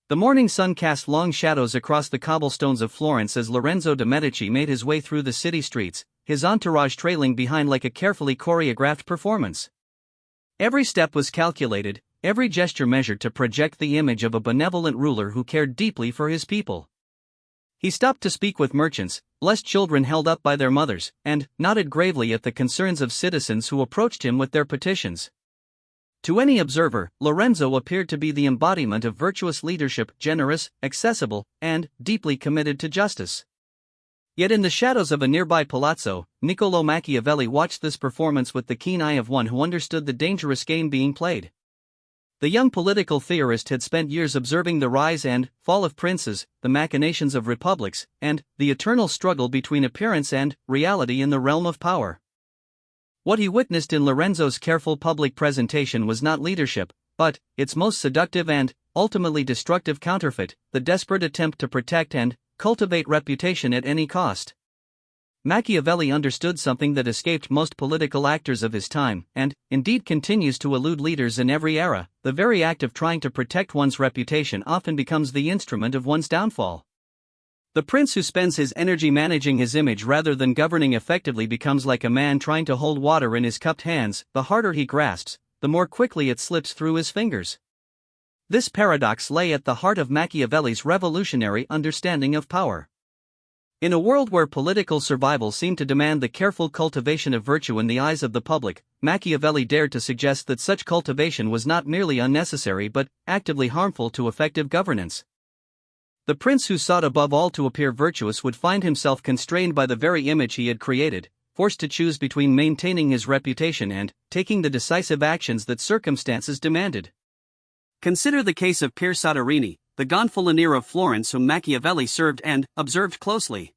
The morning sun cast long shadows across the cobblestones of Florence as Lorenzo de' Medici made his way through the city streets, his entourage trailing behind like a carefully choreographed performance. Every step was calculated, every gesture measured to project the image of a benevolent ruler who cared deeply for his people. He stopped to speak with merchants, blessed children held up by their mothers, and nodded gravely at the concerns of citizens who approached him with their petitions. To any observer, Lorenzo appeared to be the embodiment of virtuous leadership, generous, accessible, and deeply committed to justice. Yet in the shadows of a nearby palazzo, Niccolò Machiavelli watched this performance with the keen eye of one who understood the dangerous game being played. The young political theorist had spent years observing the rise and fall of princes, the machinations of republics, and the eternal struggle between appearance and reality in the realm of power. What he witnessed in Lorenzo's careful public presentation was not leadership, but its most seductive and ultimately destructive counterfeit, the desperate attempt to protect and cultivate reputation at any cost. Machiavelli understood something that escaped most political actors of his time, and indeed continues to elude leaders in every era. The very act of trying to protect one's reputation often becomes the instrument of one's downfall. The prince who spends his energy managing his image rather than governing effectively becomes like a man trying to hold water in his cupped hands. The harder he grasps, the more quickly it slips through his fingers. This paradox lay at the heart of Machiavelli's revolutionary understanding of power. In a world where political survival seemed to demand the careful cultivation of virtue in the eyes of the public, Machiavelli dared to suggest that such cultivation was not merely unnecessary but actively harmful to effective governance. The prince who sought above all to appear virtuous would find himself constrained by the very image he had created, forced to choose between maintaining his reputation and taking the decisive actions that circumstances demanded. Consider the case of Pier Soderini, the gonfalonier of Florence whom Machiavelli served and observed closely.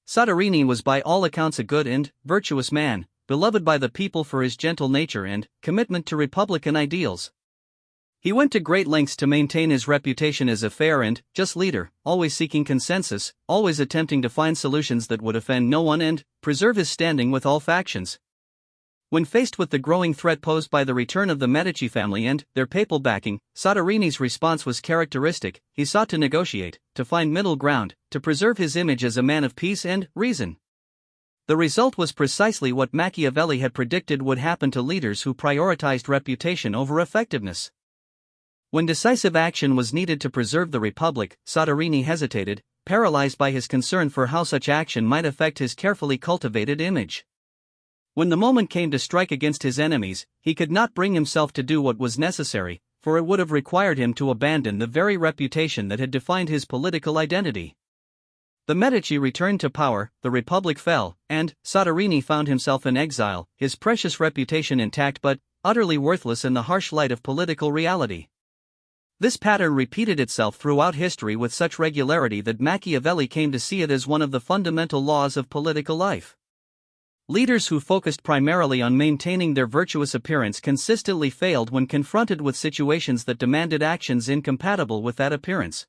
Soderini was by all accounts a good and virtuous man, beloved by the people for his gentle nature and commitment to republican ideals. He went to great lengths to maintain his reputation as a fair and just leader, always seeking consensus, always attempting to find solutions that would offend no one and preserve his standing with all factions. When faced with the growing threat posed by the return of the Medici family and their papal backing, Soderini's response was characteristic. He sought to negotiate, to find middle ground, to preserve his image as a man of peace and reason. The result was precisely what Machiavelli had predicted would happen to leaders who prioritized reputation over effectiveness. When decisive action was needed to preserve the Republic, Soderini hesitated, paralyzed by his concern for how such action might affect his carefully cultivated image. When the moment came to strike against his enemies, he could not bring himself to do what was necessary, for it would have required him to abandon the very reputation that had defined his political identity. The Medici returned to power, the Republic fell, and Soderini found himself in exile, his precious reputation intact but utterly worthless in the harsh light of political reality. This pattern repeated itself throughout history with such regularity that Machiavelli came to see it as one of the fundamental laws of political life. Leaders who focused primarily on maintaining their virtuous appearance consistently failed when confronted with situations that demanded actions incompatible with that appearance.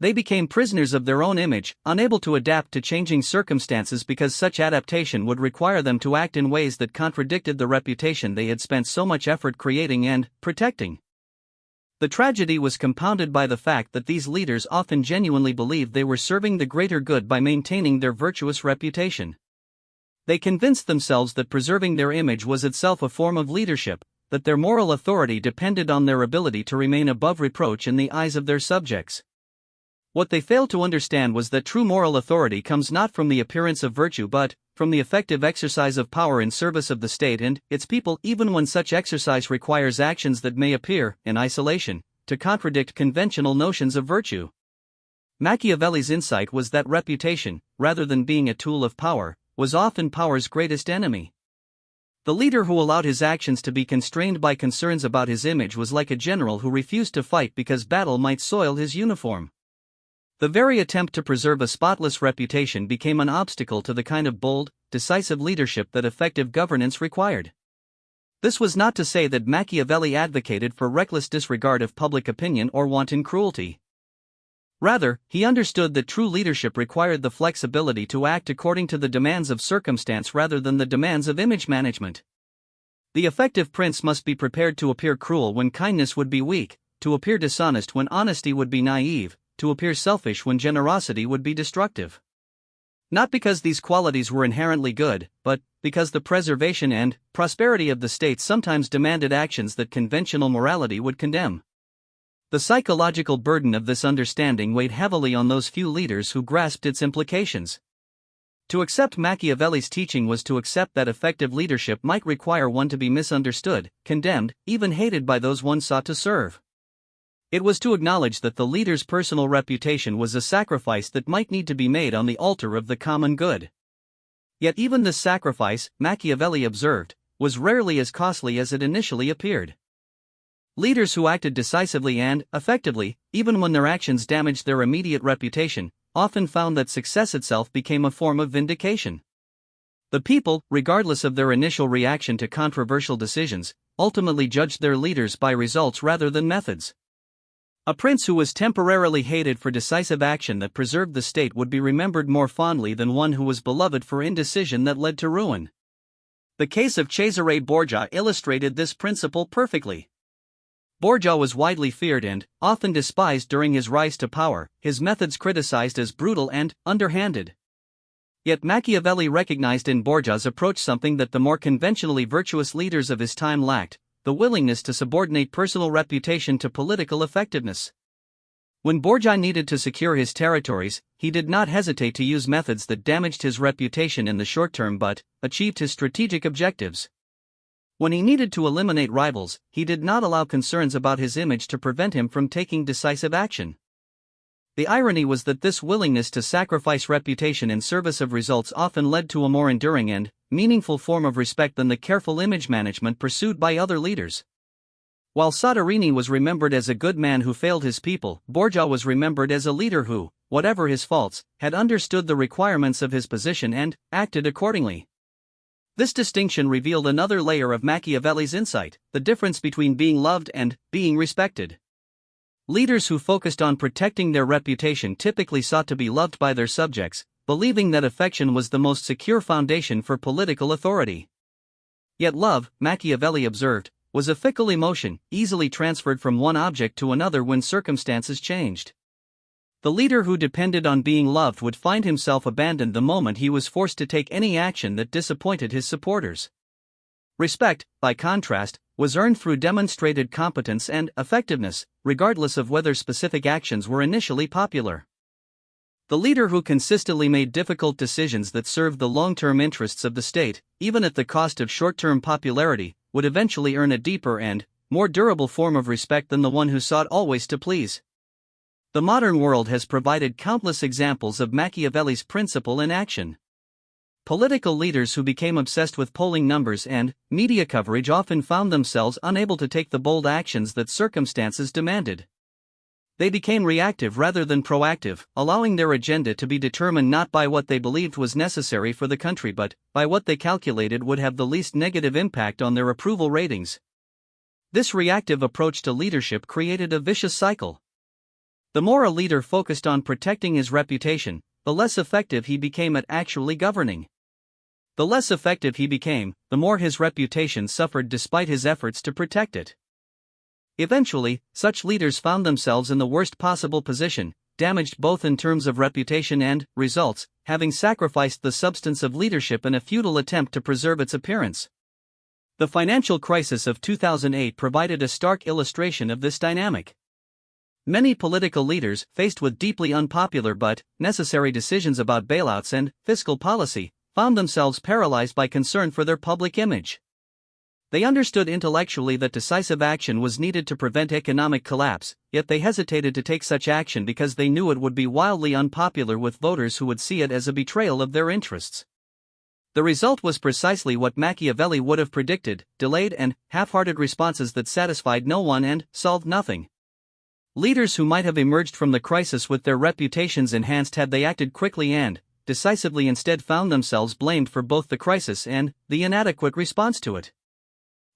They became prisoners of their own image, unable to adapt to changing circumstances because such adaptation would require them to act in ways that contradicted the reputation they had spent so much effort creating and protecting. The tragedy was compounded by the fact that these leaders often genuinely believed they were serving the greater good by maintaining their virtuous reputation. They convinced themselves that preserving their image was itself a form of leadership, that their moral authority depended on their ability to remain above reproach in the eyes of their subjects. What they failed to understand was that true moral authority comes not from the appearance of virtue but from the effective exercise of power in service of the state and its people, even when such exercise requires actions that may appear, in isolation, to contradict conventional notions of virtue. Machiavelli's insight was that reputation, rather than being a tool of power, was often power's greatest enemy. The leader who allowed his actions to be constrained by concerns about his image was like a general who refused to fight because battle might soil his uniform. The very attempt to preserve a spotless reputation became an obstacle to the kind of bold, decisive leadership that effective governance required. This was not to say that Machiavelli advocated for reckless disregard of public opinion or wanton cruelty. Rather, he understood that true leadership required the flexibility to act according to the demands of circumstance rather than the demands of image management. The effective prince must be prepared to appear cruel when kindness would be weak, to appear dishonest when honesty would be naive, to appear selfish when generosity would be destructive. Not because these qualities were inherently good, but because the preservation and prosperity of the state sometimes demanded actions that conventional morality would condemn. The psychological burden of this understanding weighed heavily on those few leaders who grasped its implications. To accept Machiavelli's teaching was to accept that effective leadership might require one to be misunderstood, condemned, even hated by those one sought to serve. It was to acknowledge that the leader's personal reputation was a sacrifice that might need to be made on the altar of the common good. Yet even this sacrifice, Machiavelli observed, was rarely as costly as it initially appeared. Leaders who acted decisively and effectively, even when their actions damaged their immediate reputation, often found that success itself became a form of vindication. The people, regardless of their initial reaction to controversial decisions, ultimately judged their leaders by results rather than methods. A prince who was temporarily hated for decisive action that preserved the state would be remembered more fondly than one who was beloved for indecision that led to ruin. The case of Cesare Borgia illustrated this principle perfectly. Borgia was widely feared and often despised during his rise to power, his methods criticized as brutal and underhanded. Yet Machiavelli recognized in Borgia's approach something that the more conventionally virtuous leaders of his time lacked: the willingness to subordinate personal reputation to political effectiveness. When Borgia needed to secure his territories, he did not hesitate to use methods that damaged his reputation in the short term but achieved his strategic objectives. When he needed to eliminate rivals, he did not allow concerns about his image to prevent him from taking decisive action. The irony was that this willingness to sacrifice reputation in service of results often led to a more enduring and meaningful form of respect than the careful image management pursued by other leaders. While Soderini was remembered as a good man who failed his people, Borgia was remembered as a leader who, whatever his faults, had understood the requirements of his position and acted accordingly. This distinction revealed another layer of Machiavelli's insight: the difference between being loved and being respected. Leaders who focused on protecting their reputation typically sought to be loved by their subjects, believing that affection was the most secure foundation for political authority. Yet love, Machiavelli observed, was a fickle emotion, easily transferred from one object to another when circumstances changed. The leader who depended on being loved would find himself abandoned the moment he was forced to take any action that disappointed his supporters. Respect, by contrast, was earned through demonstrated competence and effectiveness, regardless of whether specific actions were initially popular. The leader who consistently made difficult decisions that served the long-term interests of the state, even at the cost of short-term popularity, would eventually earn a deeper and more durable form of respect than the one who sought always to please. The modern world has provided countless examples of Machiavelli's principle in action. Political leaders who became obsessed with polling numbers and media coverage often found themselves unable to take the bold actions that circumstances demanded. They became reactive rather than proactive, allowing their agenda to be determined not by what they believed was necessary for the country but by what they calculated would have the least negative impact on their approval ratings. This reactive approach to leadership created a vicious cycle. The more a leader focused on protecting his reputation, the less effective he became at actually governing. The less effective he became, the more his reputation suffered despite his efforts to protect it. Eventually, such leaders found themselves in the worst possible position, damaged both in terms of reputation and results, having sacrificed the substance of leadership in a futile attempt to preserve its appearance. The financial crisis of 2008 provided a stark illustration of this dynamic. Many political leaders, faced with deeply unpopular but necessary decisions about bailouts and fiscal policy, found themselves paralyzed by concern for their public image. They understood intellectually that decisive action was needed to prevent economic collapse, yet they hesitated to take such action because they knew it would be wildly unpopular with voters who would see it as a betrayal of their interests. The result was precisely what Machiavelli would have predicted: delayed and half-hearted responses that satisfied no one and solved nothing. Leaders who might have emerged from the crisis with their reputations enhanced had they acted quickly and decisively instead found themselves blamed for both the crisis and the inadequate response to it.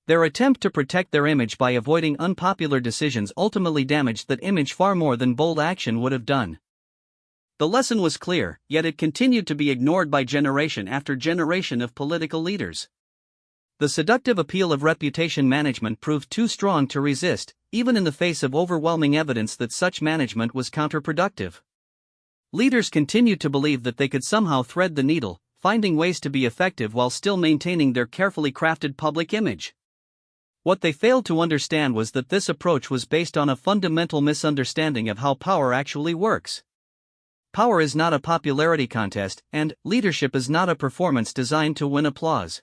Their attempt to protect their image by avoiding unpopular decisions ultimately damaged that image far more than bold action would have done. The lesson was clear, yet it continued to be ignored by generation after generation of political leaders. The seductive appeal of reputation management proved too strong to resist, even in the face of overwhelming evidence that such management was counterproductive. Leaders continued to believe that they could somehow thread the needle, finding ways to be effective while still maintaining their carefully crafted public image. What they failed to understand was that this approach was based on a fundamental misunderstanding of how power actually works. Power is not a popularity contest, and leadership is not a performance designed to win applause.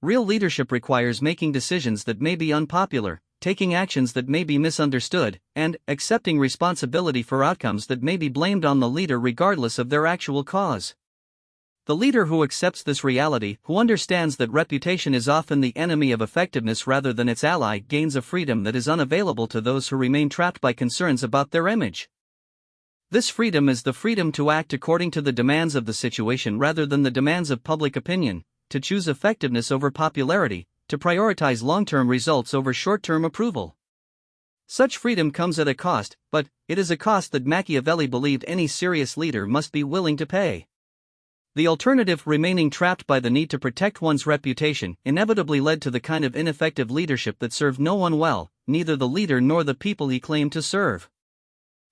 Real leadership requires making decisions that may be unpopular, taking actions that may be misunderstood, and accepting responsibility for outcomes that may be blamed on the leader regardless of their actual cause. The leader who accepts this reality, who understands that reputation is often the enemy of effectiveness rather than its ally, gains a freedom that is unavailable to those who remain trapped by concerns about their image. This freedom is the freedom to act according to the demands of the situation rather than the demands of public opinion, to choose effectiveness over popularity, to prioritize long-term results over short-term approval. Such freedom comes at a cost, but it is a cost that Machiavelli believed any serious leader must be willing to pay. The alternative, remaining trapped by the need to protect one's reputation, inevitably led to the kind of ineffective leadership that served no one well, neither the leader nor the people he claimed to serve.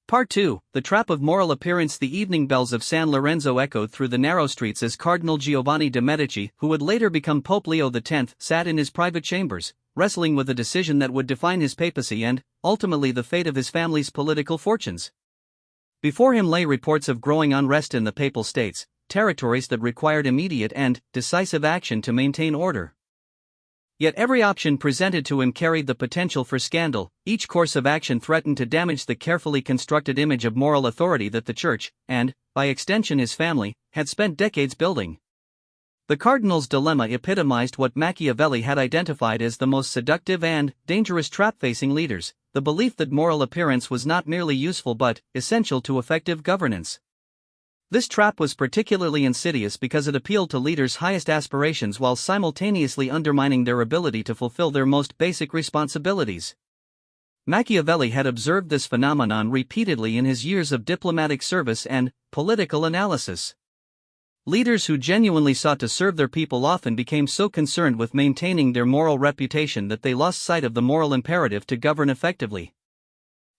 Part 2, The Trap of Moral Appearance. The evening bells of San Lorenzo echoed through the narrow streets as Cardinal Giovanni de' Medici, who would later become Pope Leo X, sat in his private chambers, wrestling with a decision that would define his papacy and, ultimately, the fate of his family's political fortunes. Before him lay reports of growing unrest in the Papal States, territories that required immediate and decisive action to maintain order. Yet every option presented to him carried the potential for scandal. Each course of action threatened to damage the carefully constructed image of moral authority that the Church, and, by extension his family, had spent decades building. The cardinal's dilemma epitomized what Machiavelli had identified as the most seductive and dangerous trap facing leaders: the belief that moral appearance was not merely useful but essential to effective governance. This trap was particularly insidious because it appealed to leaders' highest aspirations while simultaneously undermining their ability to fulfill their most basic responsibilities. Machiavelli had observed this phenomenon repeatedly in his years of diplomatic service and political analysis. Leaders who genuinely sought to serve their people often became so concerned with maintaining their moral reputation that they lost sight of the moral imperative to govern effectively.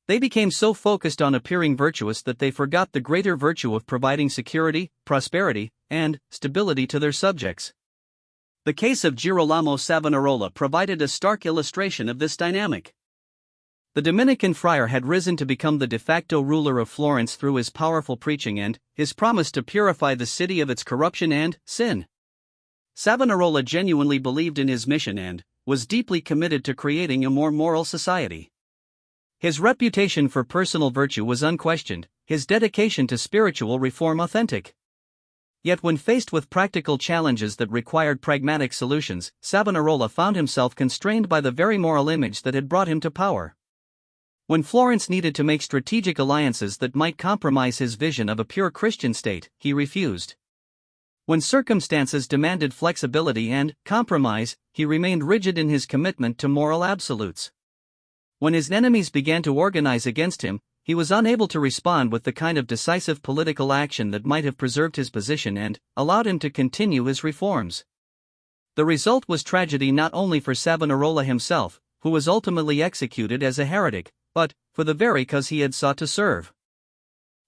They became so focused on appearing virtuous that they forgot the greater virtue of providing security, prosperity, and stability to their subjects. The case of Girolamo Savonarola provided a stark illustration of this dynamic. The Dominican friar had risen to become the de facto ruler of Florence through his powerful preaching and his promise to purify the city of its corruption and sin. Savonarola genuinely believed in his mission and was deeply committed to creating a more moral society. His reputation for personal virtue was unquestioned, his dedication to spiritual reform authentic. Yet when faced with practical challenges that required pragmatic solutions, Savonarola found himself constrained by the very moral image that had brought him to power. When Florence needed to make strategic alliances that might compromise his vision of a pure Christian state, he refused. When circumstances demanded flexibility and compromise, he remained rigid in his commitment to moral absolutes. When his enemies began to organize against him, he was unable to respond with the kind of decisive political action that might have preserved his position and allowed him to continue his reforms. The result was tragedy not only for Savonarola himself, who was ultimately executed as a heretic, but for the very cause he had sought to serve.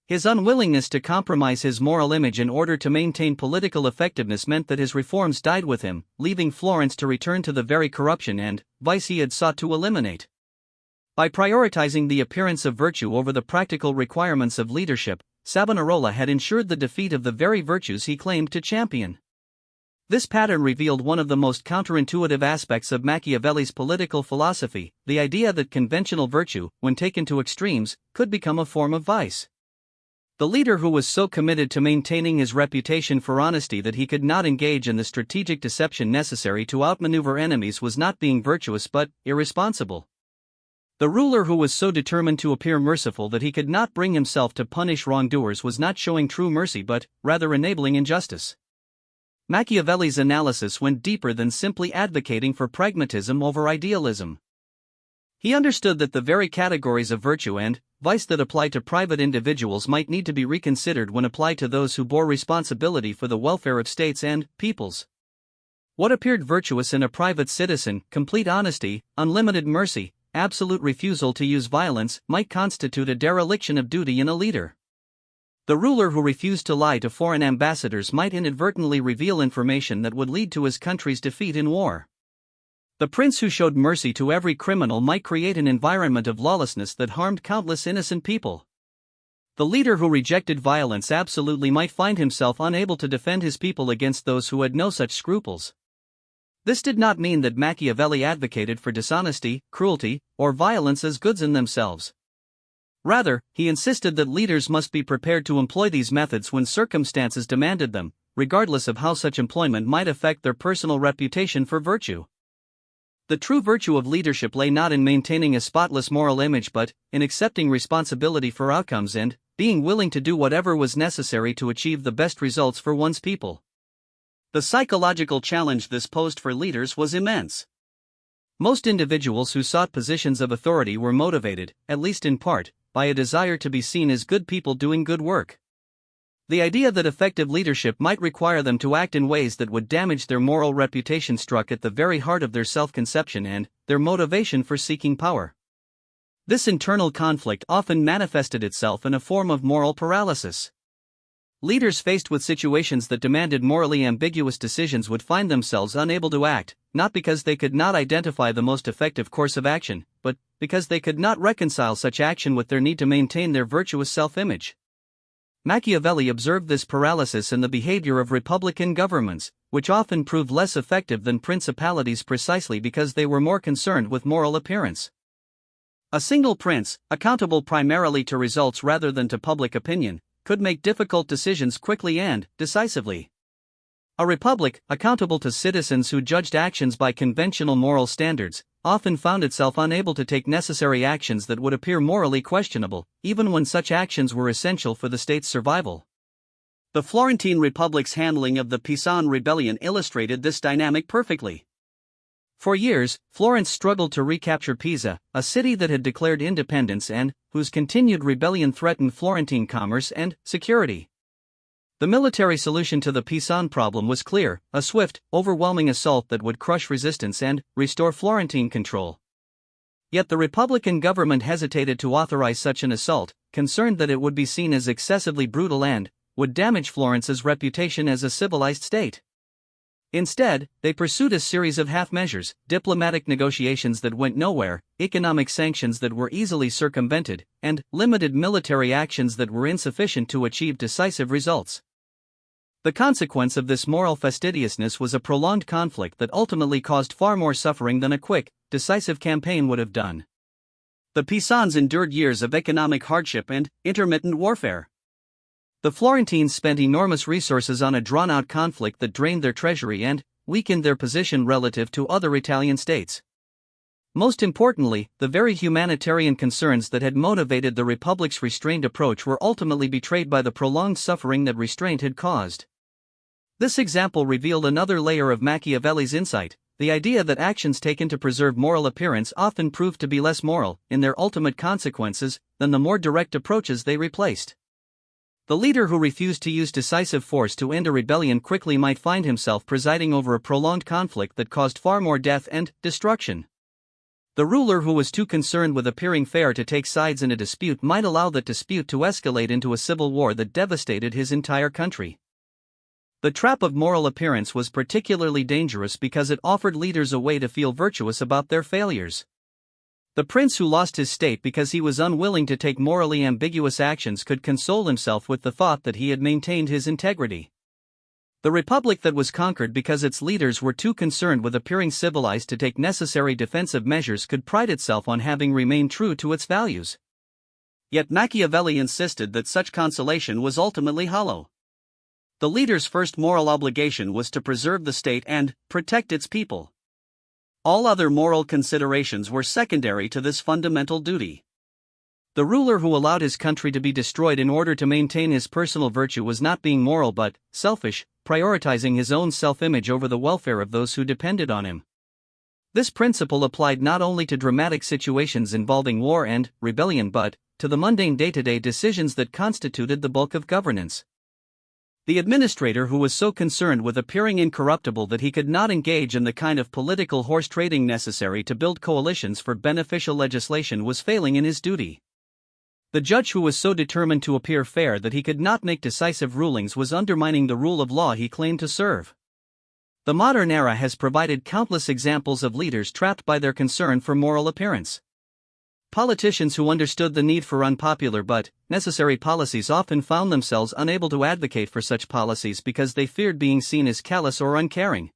His unwillingness to compromise his moral image in order to maintain political effectiveness meant that his reforms died with him, leaving Florence to return to the very corruption and vice he had sought to eliminate. By prioritizing the appearance of virtue over the practical requirements of leadership, Savonarola had ensured the defeat of the very virtues he claimed to champion. This pattern revealed one of the most counterintuitive aspects of Machiavelli's political philosophy: the idea that conventional virtue, when taken to extremes, could become a form of vice. The leader who was so committed to maintaining his reputation for honesty that he could not engage in the strategic deception necessary to outmaneuver enemies was not being virtuous but irresponsible. The ruler who was so determined to appear merciful that he could not bring himself to punish wrongdoers was not showing true mercy but rather enabling injustice. Machiavelli's analysis went deeper than simply advocating for pragmatism over idealism. He understood that the very categories of virtue and vice that apply to private individuals might need to be reconsidered when applied to those who bore responsibility for the welfare of states and peoples. What appeared virtuous in a private citizen, complete honesty, unlimited mercy, absolute refusal to use violence might constitute a dereliction of duty in a leader. The ruler who refused to lie to foreign ambassadors might inadvertently reveal information that would lead to his country's defeat in war. The prince who showed mercy to every criminal might create an environment of lawlessness that harmed countless innocent people. The leader who rejected violence absolutely might find himself unable to defend his people against those who had no such scruples. This did not mean that Machiavelli advocated for dishonesty, cruelty, or violence as goods in themselves. Rather, he insisted that leaders must be prepared to employ these methods when circumstances demanded them, regardless of how such employment might affect their personal reputation for virtue. The true virtue of leadership lay not in maintaining a spotless moral image but in accepting responsibility for outcomes and being willing to do whatever was necessary to achieve the best results for one's people. The psychological challenge this posed for leaders was immense. Most individuals who sought positions of authority were motivated, at least in part, by a desire to be seen as good people doing good work. The idea that effective leadership might require them to act in ways that would damage their moral reputation struck at the very heart of their self-conception and their motivation for seeking power. This internal conflict often manifested itself in a form of moral paralysis. Leaders faced with situations that demanded morally ambiguous decisions would find themselves unable to act, not because they could not identify the most effective course of action, but because they could not reconcile such action with their need to maintain their virtuous self-image. Machiavelli observed this paralysis in the behavior of republican governments, which often proved less effective than principalities precisely because they were more concerned with moral appearance. A single prince, accountable primarily to results rather than to public opinion, could make difficult decisions quickly and decisively. A republic, accountable to citizens who judged actions by conventional moral standards, often found itself unable to take necessary actions that would appear morally questionable, even when such actions were essential for the state's survival. The Florentine Republic's handling of the Pisan rebellion illustrated this dynamic perfectly. For years, Florence struggled to recapture Pisa, a city that had declared independence and whose continued rebellion threatened Florentine commerce and security. The military solution to the Pisan problem was clear: a swift, overwhelming assault that would crush resistance and restore Florentine control. Yet the Republican government hesitated to authorize such an assault, concerned that it would be seen as excessively brutal and would damage Florence's reputation as a civilized state. Instead, they pursued a series of half-measures: diplomatic negotiations that went nowhere, economic sanctions that were easily circumvented, and limited military actions that were insufficient to achieve decisive results. The consequence of this moral fastidiousness was a prolonged conflict that ultimately caused far more suffering than a quick, decisive campaign would have done. The Pisans endured years of economic hardship and intermittent warfare. The Florentines spent enormous resources on a drawn-out conflict that drained their treasury and weakened their position relative to other Italian states. Most importantly, the very humanitarian concerns that had motivated the Republic's restrained approach were ultimately betrayed by the prolonged suffering that restraint had caused. This example revealed another layer of Machiavelli's insight: the idea that actions taken to preserve moral appearance often proved to be less moral, in their ultimate consequences, than the more direct approaches they replaced. The leader who refused to use decisive force to end a rebellion quickly might find himself presiding over a prolonged conflict that caused far more death and destruction. The ruler who was too concerned with appearing fair to take sides in a dispute might allow that dispute to escalate into a civil war that devastated his entire country. The trap of moral appearance was particularly dangerous because it offered leaders a way to feel virtuous about their failures. The prince who lost his state because he was unwilling to take morally ambiguous actions could console himself with the thought that he had maintained his integrity. The republic that was conquered because its leaders were too concerned with appearing civilized to take necessary defensive measures could pride itself on having remained true to its values. Yet Machiavelli insisted that such consolation was ultimately hollow. The leader's first moral obligation was to preserve the state and protect its people. All other moral considerations were secondary to this fundamental duty. The ruler who allowed his country to be destroyed in order to maintain his personal virtue was not being moral but selfish, prioritizing his own self-image over the welfare of those who depended on him. This principle applied not only to dramatic situations involving war and rebellion but to the mundane day-to-day decisions that constituted the bulk of governance. The administrator, who was so concerned with appearing incorruptible that he could not engage in the kind of political horse trading necessary to build coalitions for beneficial legislation, was failing in his duty. The judge, who was so determined to appear fair that he could not make decisive rulings, was undermining the rule of law he claimed to serve. The modern era has provided countless examples of leaders trapped by their concern for moral appearance. Politicians who understood the need for unpopular but necessary policies often found themselves unable to advocate for such policies because they feared being seen as callous or uncaring.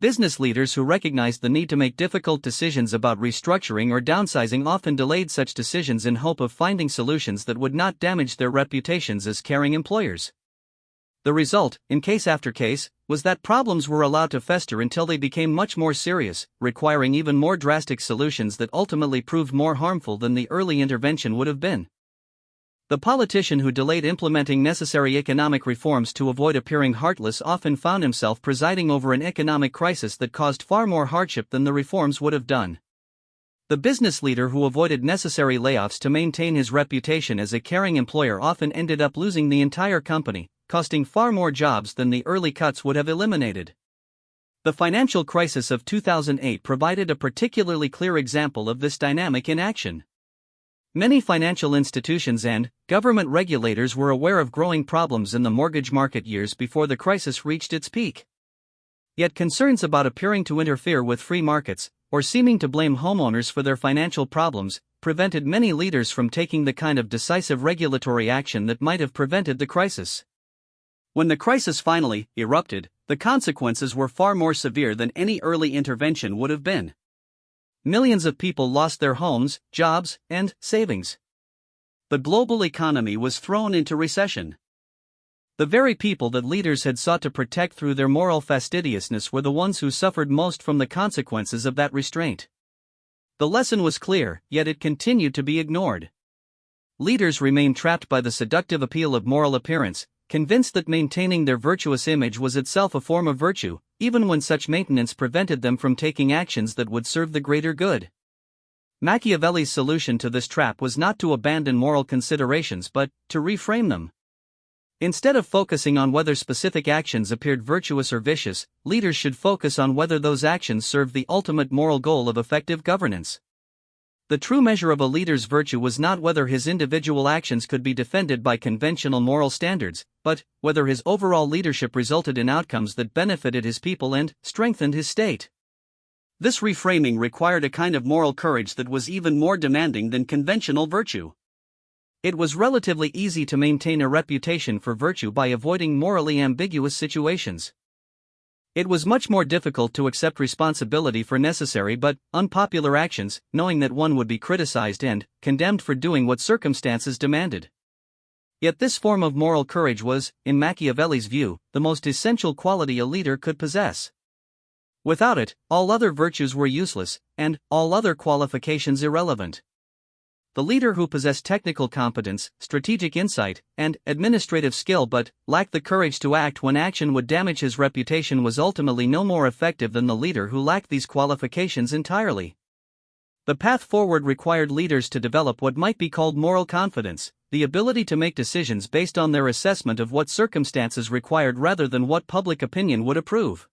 Business leaders who recognized the need to make difficult decisions about restructuring or downsizing often delayed such decisions in hope of finding solutions that would not damage their reputations as caring employers. The result, in case after case, was that problems were allowed to fester until they became much more serious, requiring even more drastic solutions that ultimately proved more harmful than the early intervention would have been. The politician who delayed implementing necessary economic reforms to avoid appearing heartless often found himself presiding over an economic crisis that caused far more hardship than the reforms would have done. The business leader who avoided necessary layoffs to maintain his reputation as a caring employer often ended up losing the entire company, costing far more jobs than the early cuts would have eliminated. The financial crisis of 2008 provided a particularly clear example of this dynamic in action. Many financial institutions and government regulators were aware of growing problems in the mortgage market years before the crisis reached its peak. Yet concerns about appearing to interfere with free markets, or seeming to blame homeowners for their financial problems, prevented many leaders from taking the kind of decisive regulatory action that might have prevented the crisis. When the crisis finally erupted, the consequences were far more severe than any early intervention would have been. Millions of people lost their homes, jobs, and savings. The global economy was thrown into recession. The very people that leaders had sought to protect through their moral fastidiousness were the ones who suffered most from the consequences of that restraint. The lesson was clear, yet it continued to be ignored. Leaders remained trapped by the seductive appeal of moral appearance, convinced that maintaining their virtuous image was itself a form of virtue, even when such maintenance prevented them from taking actions that would serve the greater good. Machiavelli's solution to this trap was not to abandon moral considerations but to reframe them. Instead of focusing on whether specific actions appeared virtuous or vicious, leaders should focus on whether those actions served the ultimate moral goal of effective governance. The true measure of a leader's virtue was not whether his individual actions could be defended by conventional moral standards, but whether his overall leadership resulted in outcomes that benefited his people and strengthened his state. This reframing required a kind of moral courage that was even more demanding than conventional virtue. It was relatively easy to maintain a reputation for virtue by avoiding morally ambiguous situations. It was much more difficult to accept responsibility for necessary but unpopular actions, knowing that one would be criticized and condemned for doing what circumstances demanded. Yet this form of moral courage was, in Machiavelli's view, the most essential quality a leader could possess. Without it, all other virtues were useless, and all other qualifications irrelevant. The leader who possessed technical competence, strategic insight, and administrative skill but lacked the courage to act when action would damage his reputation was ultimately no more effective than the leader who lacked these qualifications entirely. The path forward required leaders to develop what might be called moral confidence, the ability to make decisions based on their assessment of what circumstances required rather than what public opinion would approve.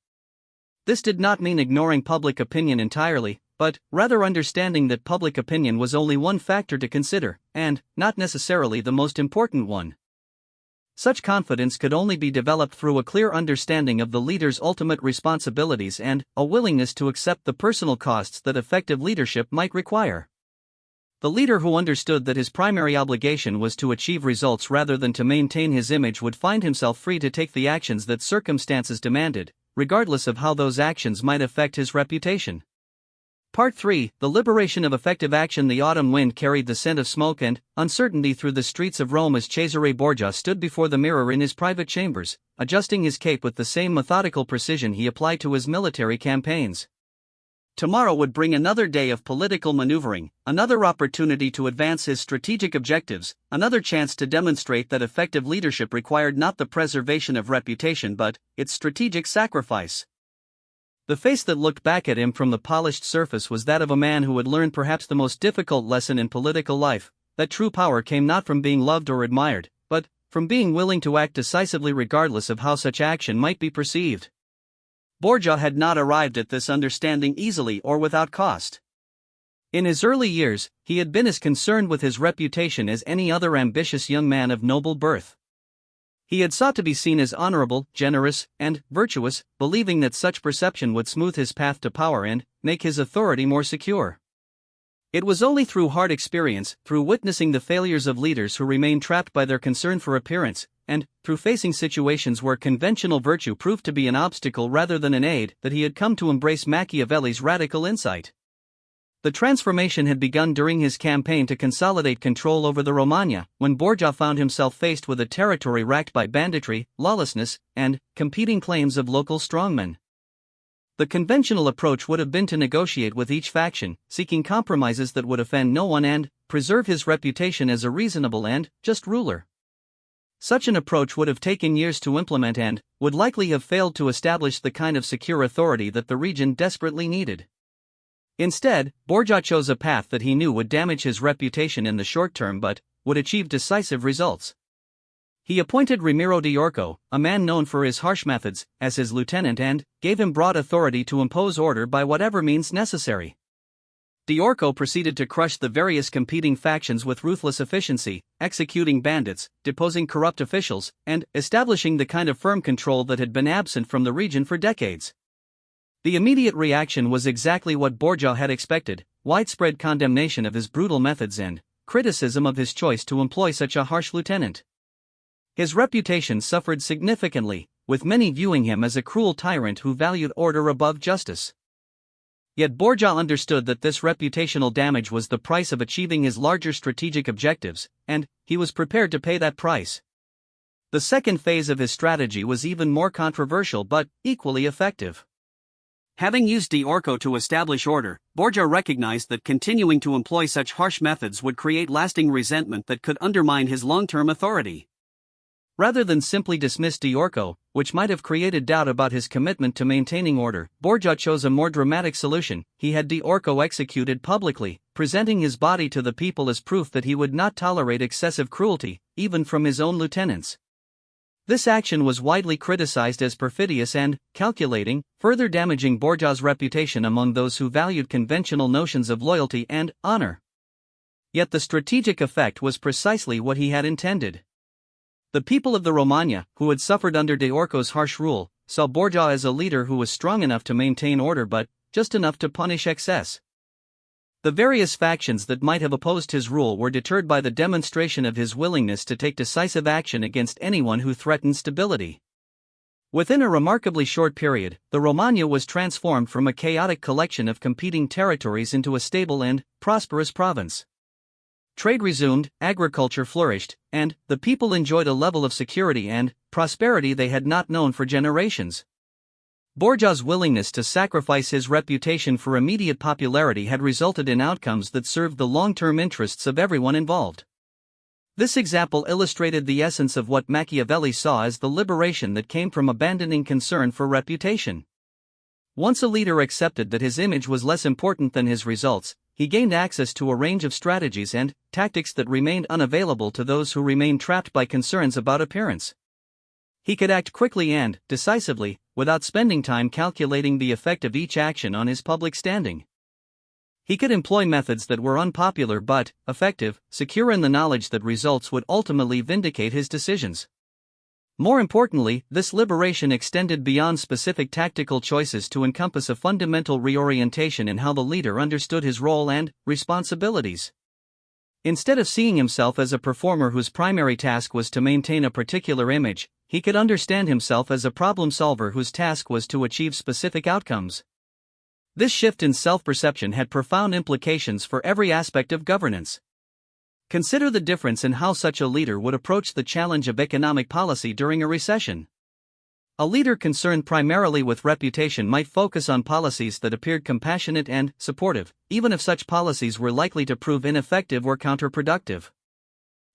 This did not mean ignoring public opinion entirely, but rather understanding that public opinion was only one factor to consider, and not necessarily the most important one. Such confidence could only be developed through a clear understanding of the leader's ultimate responsibilities and a willingness to accept the personal costs that effective leadership might require. The leader who understood that his primary obligation was to achieve results rather than to maintain his image would find himself free to take the actions that circumstances demanded, regardless of how those actions might affect his reputation. Part 3, The Liberation of Effective Action. The autumn wind carried the scent of smoke and uncertainty through the streets of Rome as Cesare Borgia stood before the mirror in his private chambers, adjusting his cape with the same methodical precision he applied to his military campaigns. Tomorrow would bring another day of political maneuvering, another opportunity to advance his strategic objectives, another chance to demonstrate that effective leadership required not the preservation of reputation but its strategic sacrifice. The face that looked back at him from the polished surface was that of a man who had learned perhaps the most difficult lesson in political life, that true power came not from being loved or admired, but from being willing to act decisively regardless of how such action might be perceived. Borgia had not arrived at this understanding easily or without cost. In his early years, he had been as concerned with his reputation as any other ambitious young man of noble birth. He had sought to be seen as honorable, generous, and virtuous, believing that such perception would smooth his path to power and make his authority more secure. It was only through hard experience, through witnessing the failures of leaders who remained trapped by their concern for appearance, and through facing situations where conventional virtue proved to be an obstacle rather than an aid, that he had come to embrace Machiavelli's radical insight. The transformation had begun during his campaign to consolidate control over the Romagna, when Borgia found himself faced with a territory racked by banditry, lawlessness, and competing claims of local strongmen. The conventional approach would have been to negotiate with each faction, seeking compromises that would offend no one and preserve his reputation as a reasonable and just ruler. Such an approach would have taken years to implement and would likely have failed to establish the kind of secure authority that the region desperately needed. Instead, Borgia chose a path that he knew would damage his reputation in the short term but would achieve decisive results. He appointed Ramiro di Orco, a man known for his harsh methods, as his lieutenant and gave him broad authority to impose order by whatever means necessary. Di Orco proceeded to crush the various competing factions with ruthless efficiency, executing bandits, deposing corrupt officials, and establishing the kind of firm control that had been absent from the region for decades. The immediate reaction was exactly what Borgia had expected: widespread condemnation of his brutal methods and criticism of his choice to employ such a harsh lieutenant. His reputation suffered significantly, with many viewing him as a cruel tyrant who valued order above justice. Yet Borgia understood that this reputational damage was the price of achieving his larger strategic objectives, and he was prepared to pay that price. The second phase of his strategy was even more controversial but equally effective. Having used Di Orco to establish order, Borgia recognized that continuing to employ such harsh methods would create lasting resentment that could undermine his long-term authority. Rather than simply dismiss Di Orco, which might have created doubt about his commitment to maintaining order, Borgia chose a more dramatic solution. He had Di Orco executed publicly, presenting his body to the people as proof that he would not tolerate excessive cruelty, even from his own lieutenants. This action was widely criticized as perfidious and calculating, further damaging Borgia's reputation among those who valued conventional notions of loyalty and honor. Yet the strategic effect was precisely what he had intended. The people of the Romagna, who had suffered under Di Orco's harsh rule, saw Borgia as a leader who was strong enough to maintain order but just enough to punish excess. The various factions that might have opposed his rule were deterred by the demonstration of his willingness to take decisive action against anyone who threatened stability. Within a remarkably short period, the Romagna was transformed from a chaotic collection of competing territories into a stable and prosperous province. Trade resumed, agriculture flourished, and the people enjoyed a level of security and prosperity they had not known for generations. Borgia's willingness to sacrifice his reputation for immediate popularity had resulted in outcomes that served the long-term interests of everyone involved. This example illustrated the essence of what Machiavelli saw as the liberation that came from abandoning concern for reputation. Once a leader accepted that his image was less important than his results, he gained access to a range of strategies and tactics that remained unavailable to those who remained trapped by concerns about appearance. He could act quickly and decisively, without spending time calculating the effect of each action on his public standing. He could employ methods that were unpopular but effective, secure in the knowledge that results would ultimately vindicate his decisions. More importantly, this liberation extended beyond specific tactical choices to encompass a fundamental reorientation in how the leader understood his role and responsibilities. Instead of seeing himself as a performer whose primary task was to maintain a particular image, he could understand himself as a problem solver whose task was to achieve specific outcomes. This shift in self-perception had profound implications for every aspect of governance. Consider the difference in how such a leader would approach the challenge of economic policy during a recession. A leader concerned primarily with reputation might focus on policies that appeared compassionate and supportive, even if such policies were likely to prove ineffective or counterproductive.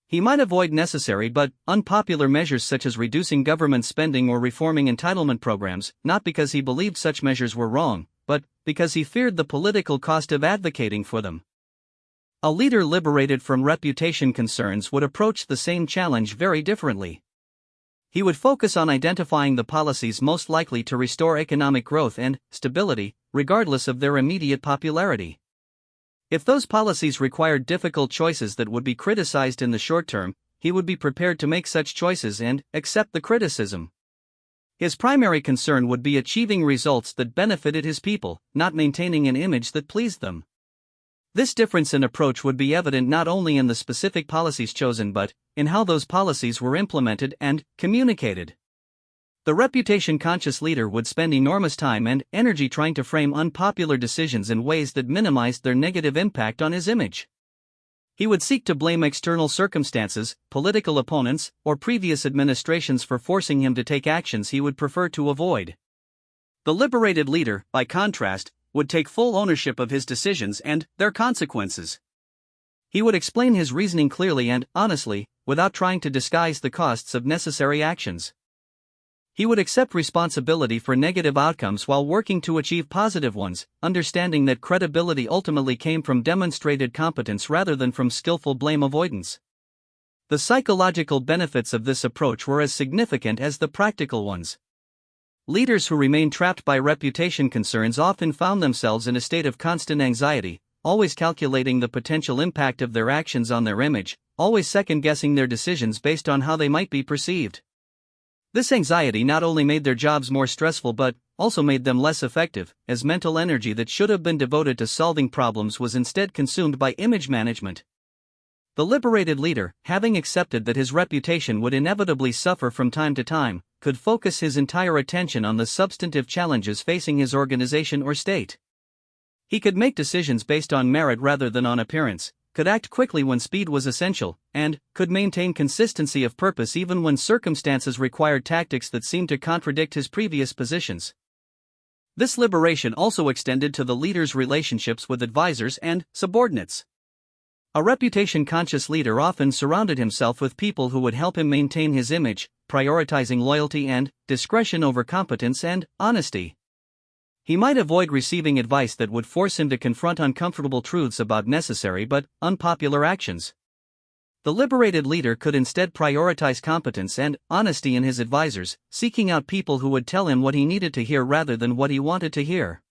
He might avoid necessary but unpopular measures such as reducing government spending or reforming entitlement programs, not because he believed such measures were wrong, but because he feared the political cost of advocating for them. A leader liberated from reputation concerns would approach the same challenge very differently. He would focus on identifying the policies most likely to restore economic growth and stability, regardless of their immediate popularity. If those policies required difficult choices that would be criticized in the short term, he would be prepared to make such choices and accept the criticism. His primary concern would be achieving results that benefited his people, not maintaining an image that pleased them. This difference in approach would be evident not only in the specific policies chosen but in how those policies were implemented and communicated. The reputation-conscious leader would spend enormous time and energy trying to frame unpopular decisions in ways that minimized their negative impact on his image. He would seek to blame external circumstances, political opponents, or previous administrations for forcing him to take actions he would prefer to avoid. The liberated leader, by contrast, would take full ownership of his decisions and their consequences. He would explain his reasoning clearly and honestly, without trying to disguise the costs of necessary actions. He would accept responsibility for negative outcomes while working to achieve positive ones, understanding that credibility ultimately came from demonstrated competence rather than from skillful blame avoidance. The psychological benefits of this approach were as significant as the practical ones. Leaders who remained trapped by reputation concerns often found themselves in a state of constant anxiety, always calculating the potential impact of their actions on their image, always second-guessing their decisions based on how they might be perceived. This anxiety not only made their jobs more stressful but also made them less effective, as mental energy that should have been devoted to solving problems was instead consumed by image management. The liberated leader, having accepted that his reputation would inevitably suffer from time to time, could focus his entire attention on the substantive challenges facing his organization or state. He could make decisions based on merit rather than on appearance, could act quickly when speed was essential, and could maintain consistency of purpose even when circumstances required tactics that seemed to contradict his previous positions. This liberation also extended to the leader's relationships with advisors and subordinates. A reputation-conscious leader often surrounded himself with people who would help him maintain his image, prioritizing loyalty and discretion over competence and honesty. He might avoid receiving advice that would force him to confront uncomfortable truths about necessary but unpopular actions. The liberated leader could instead prioritize competence and honesty in his advisors, seeking out people who would tell him what he needed to hear rather than what he wanted to hear.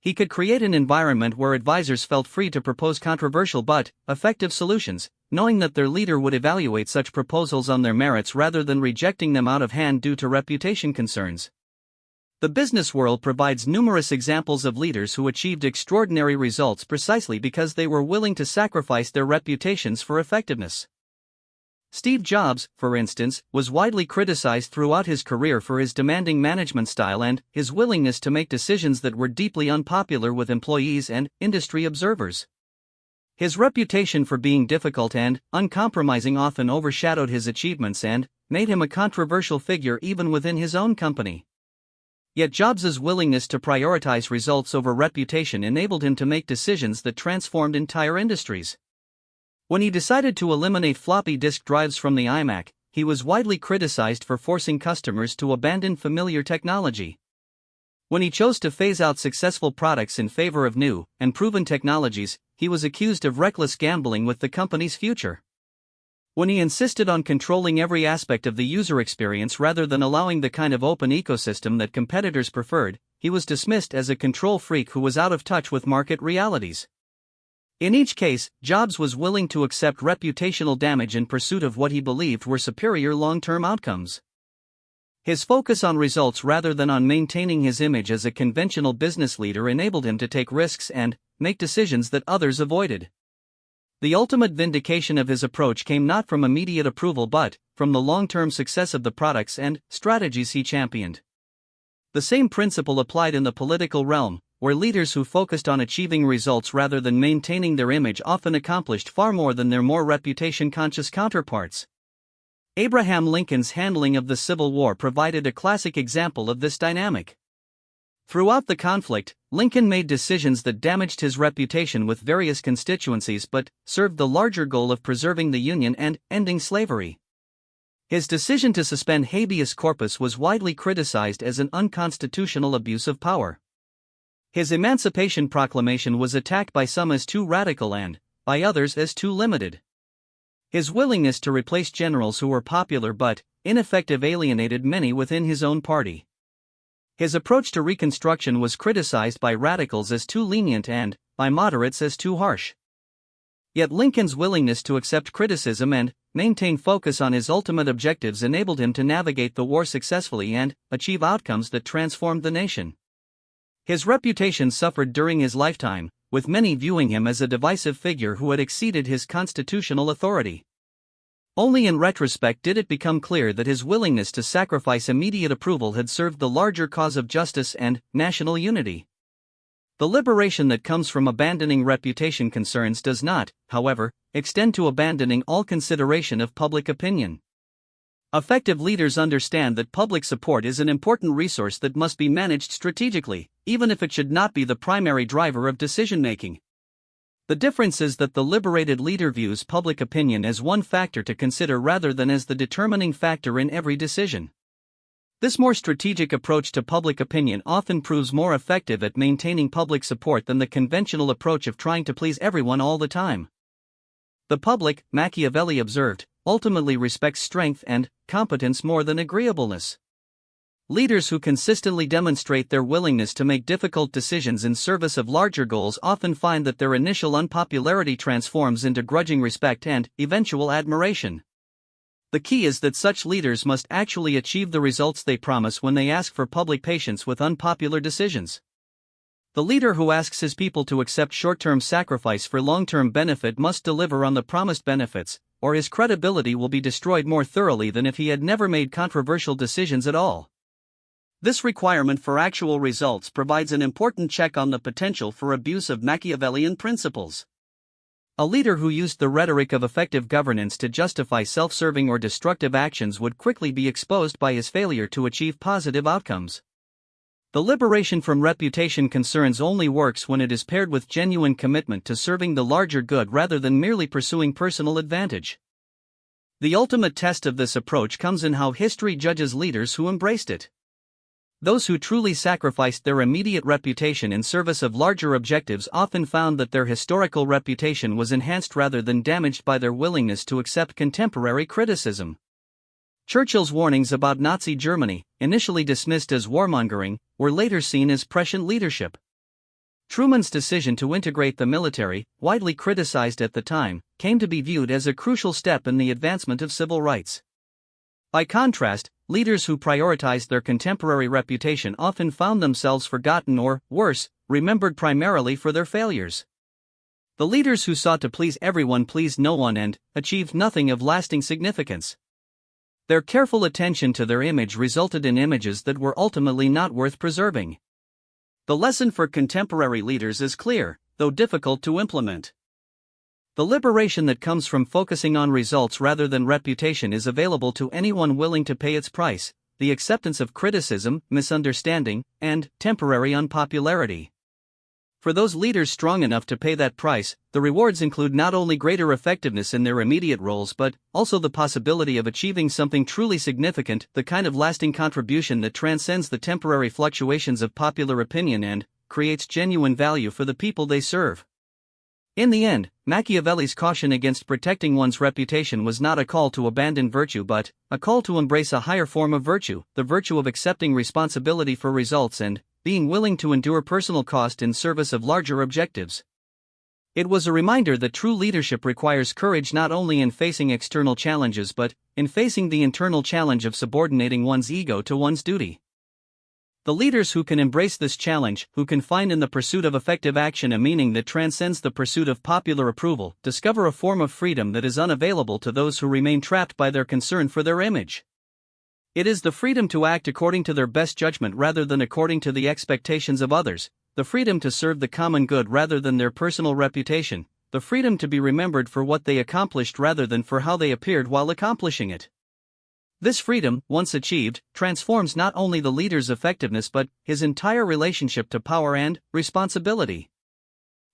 He could create an environment where advisors felt free to propose controversial but effective solutions, knowing that their leader would evaluate such proposals on their merits rather than rejecting them out of hand due to reputation concerns. The business world provides numerous examples of leaders who achieved extraordinary results precisely because they were willing to sacrifice their reputations for effectiveness. Steve Jobs, for instance, was widely criticized throughout his career for his demanding management style and his willingness to make decisions that were deeply unpopular with employees and industry observers. His reputation for being difficult and uncompromising often overshadowed his achievements and made him a controversial figure even within his own company. Yet Jobs' willingness to prioritize results over reputation enabled him to make decisions that transformed entire industries. When he decided to eliminate floppy disk drives from the iMac, he was widely criticized for forcing customers to abandon familiar technology. When he chose to phase out successful products in favor of new and proven technologies, he was accused of reckless gambling with the company's future. When he insisted on controlling every aspect of the user experience rather than allowing the kind of open ecosystem that competitors preferred, he was dismissed as a control freak who was out of touch with market realities. In each case, Jobs was willing to accept reputational damage in pursuit of what he believed were superior long-term outcomes. His focus on results rather than on maintaining his image as a conventional business leader enabled him to take risks and make decisions that others avoided. The ultimate vindication of his approach came not from immediate approval but from the long-term success of the products and strategies he championed. The same principle applied in the political realm, where leaders who focused on achieving results rather than maintaining their image often accomplished far more than their more reputation-conscious counterparts. Abraham Lincoln's handling of the Civil War provided a classic example of this dynamic. Throughout the conflict, Lincoln made decisions that damaged his reputation with various constituencies but served the larger goal of preserving the Union and ending slavery. His decision to suspend habeas corpus was widely criticized as an unconstitutional abuse of power. His Emancipation Proclamation was attacked by some as too radical and by others as too limited. His willingness to replace generals who were popular but ineffective alienated many within his own party. His approach to Reconstruction was criticized by radicals as too lenient and, by moderates, as too harsh. Yet Lincoln's willingness to accept criticism and maintain focus on his ultimate objectives enabled him to navigate the war successfully and achieve outcomes that transformed the nation. His reputation suffered during his lifetime, with many viewing him as a divisive figure who had exceeded his constitutional authority. Only in retrospect did it become clear that his willingness to sacrifice immediate approval had served the larger cause of justice and national unity. The liberation that comes from abandoning reputation concerns does not, however, extend to abandoning all consideration of public opinion. Effective leaders understand that public support is an important resource that must be managed strategically, even if it should not be the primary driver of decision-making. The difference is that the liberated leader views public opinion as one factor to consider rather than as the determining factor in every decision. This more strategic approach to public opinion often proves more effective at maintaining public support than the conventional approach of trying to please everyone all the time. The public, Machiavelli observed, ultimately respects strength and competence more than agreeableness. Leaders who consistently demonstrate their willingness to make difficult decisions in service of larger goals often find that their initial unpopularity transforms into grudging respect and eventual admiration. The key is that such leaders must actually achieve the results they promise when they ask for public patience with unpopular decisions. The leader who asks his people to accept short-term sacrifice for long-term benefit must deliver on the promised benefits, or his credibility will be destroyed more thoroughly than if he had never made controversial decisions at all. This requirement for actual results provides an important check on the potential for abuse of Machiavellian principles. A leader who used the rhetoric of effective governance to justify self-serving or destructive actions would quickly be exposed by his failure to achieve positive outcomes. The liberation from reputation concerns only works when it is paired with genuine commitment to serving the larger good rather than merely pursuing personal advantage. The ultimate test of this approach comes in how history judges leaders who embraced it. Those who truly sacrificed their immediate reputation in service of larger objectives often found that their historical reputation was enhanced rather than damaged by their willingness to accept contemporary criticism. Churchill's warnings about Nazi Germany, initially dismissed as warmongering, were later seen as prescient leadership. Truman's decision to integrate the military, widely criticized at the time, came to be viewed as a crucial step in the advancement of civil rights. By contrast, leaders who prioritized their contemporary reputation often found themselves forgotten or, worse, remembered primarily for their failures. The leaders who sought to please everyone pleased no one and achieved nothing of lasting significance. Their careful attention to their image resulted in images that were ultimately not worth preserving. The lesson for contemporary leaders is clear, though difficult to implement. The liberation that comes from focusing on results rather than reputation is available to anyone willing to pay its price: the acceptance of criticism, misunderstanding, and temporary unpopularity. For those leaders strong enough to pay that price, the rewards include not only greater effectiveness in their immediate roles but also the possibility of achieving something truly significant, the kind of lasting contribution that transcends the temporary fluctuations of popular opinion and creates genuine value for the people they serve. In the end, Machiavelli's caution against protecting one's reputation was not a call to abandon virtue but a call to embrace a higher form of virtue, the virtue of accepting responsibility for results and being willing to endure personal cost in service of larger objectives. It was a reminder that true leadership requires courage not only in facing external challenges but in facing the internal challenge of subordinating one's ego to one's duty. The leaders who can embrace this challenge, who can find in the pursuit of effective action a meaning that transcends the pursuit of popular approval, discover a form of freedom that is unavailable to those who remain trapped by their concern for their image. It is the freedom to act according to their best judgment rather than according to the expectations of others, the freedom to serve the common good rather than their personal reputation, the freedom to be remembered for what they accomplished rather than for how they appeared while accomplishing it. This freedom, once achieved, transforms not only the leader's effectiveness but his entire relationship to power and responsibility.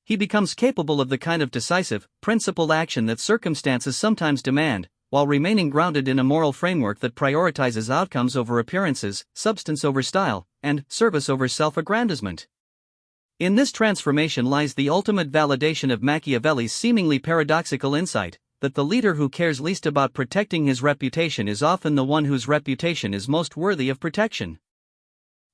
He becomes capable of the kind of decisive, principled action that circumstances sometimes demand, while remaining grounded in a moral framework that prioritizes outcomes over appearances, substance over style, and service over self-aggrandizement. In this transformation lies the ultimate validation of Machiavelli's seemingly paradoxical insight, that the leader who cares least about protecting his reputation is often the one whose reputation is most worthy of protection.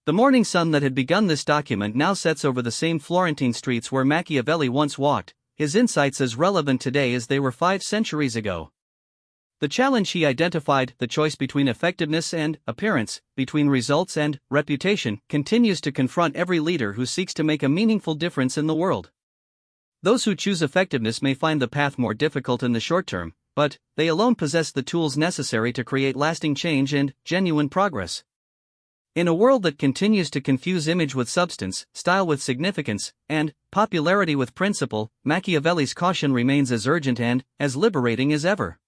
The morning sun that had begun this document now sets over the same Florentine streets where Machiavelli once walked, his insights as relevant today as they were 5 centuries ago. The challenge he identified, the choice between effectiveness and appearance, between results and reputation, continues to confront every leader who seeks to make a meaningful difference in the world. Those who choose effectiveness may find the path more difficult in the short term, but they alone possess the tools necessary to create lasting change and genuine progress. In a world that continues to confuse image with substance, style with significance, and popularity with principle, Machiavelli's caution remains as urgent and as liberating as ever.